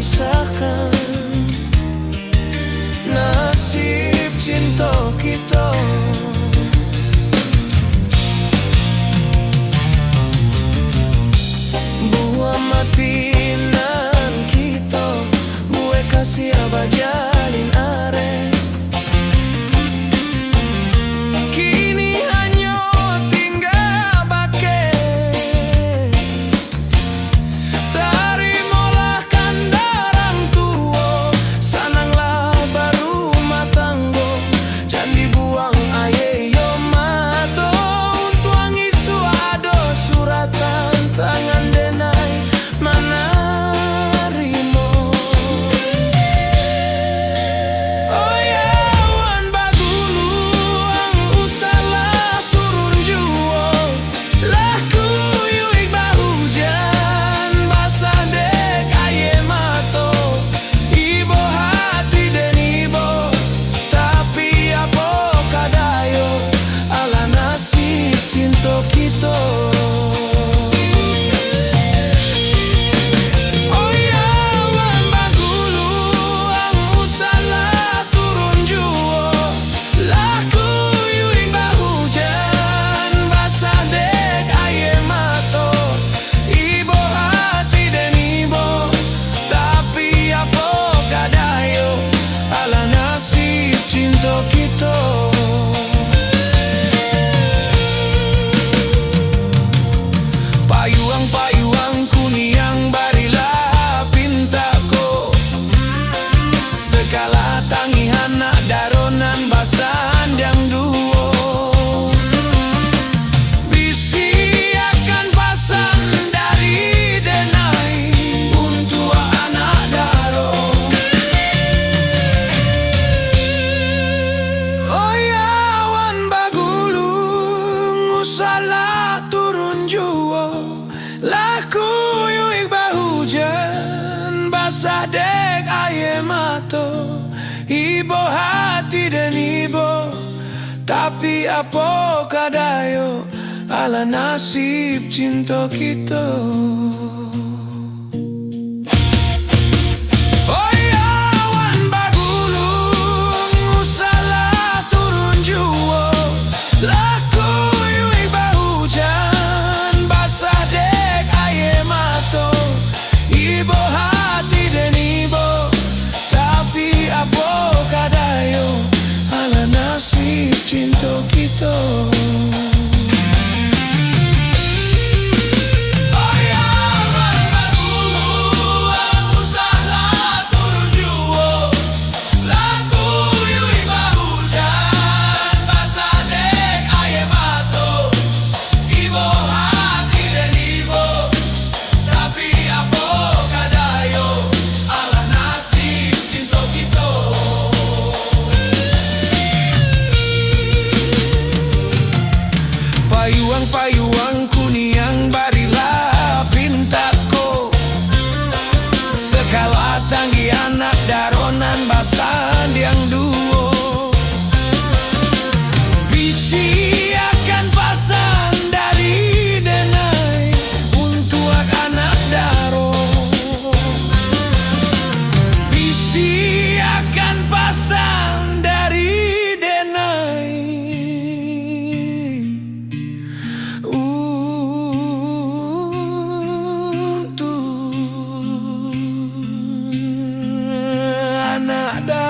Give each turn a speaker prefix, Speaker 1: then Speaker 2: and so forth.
Speaker 1: memisahkan. Nasib cinta kita, buah matinan kita, buah kasih abajalin are. Kini hanya tinggal bake, terimalah kandarang tua, sananglah baru matanggo, jangan dibuang aye yo mato. Untuang isu ado suratan tangan denai mana rimo. Oh ya wan bagulu ang usalah turun juo, laku yuik bahujan basah dek aye mato. Ibo hati den ibo, tapi apa kadayo ala nasib cinta kita. Oh ya wan bagulu ang usalah turun juo, laku yuik bahujan basah dek aye mato. Ibo hati den ibo, tapi apa kadayo ala nasib cinta kita. Payuang-payuang kuniang barilah pintako, segala tangihan nak daronan basan yang duo. Bisi akan pasang dari denai untuk anak daro. Oh ya wan bagulung usalah turun juo, laku yuik bahujan basah dek aye mato. Ibo hati den ibo, tapi apa kadayo ala nasib cinta kita. Oh ya wan bagulung usalah turun juo, laku yuik bahujan basah dek aye mato. Ibo hati den ibo, tapi apa kadayo ala nasib cinta kita. Oh ya wan bagulu ang usalah turun juo, laku yuik bahujan basah dek aye mato. Ibo hati den ibo, tapi apa kadayo ala nasib cinta kita. Payuang-payuang kuniang barilah pintako, segala tanggi anak daronan basan yang duo. Bisi akan pasang dari denai untuk anak daro. Bisi akan pasang dari denai untuk anak daro.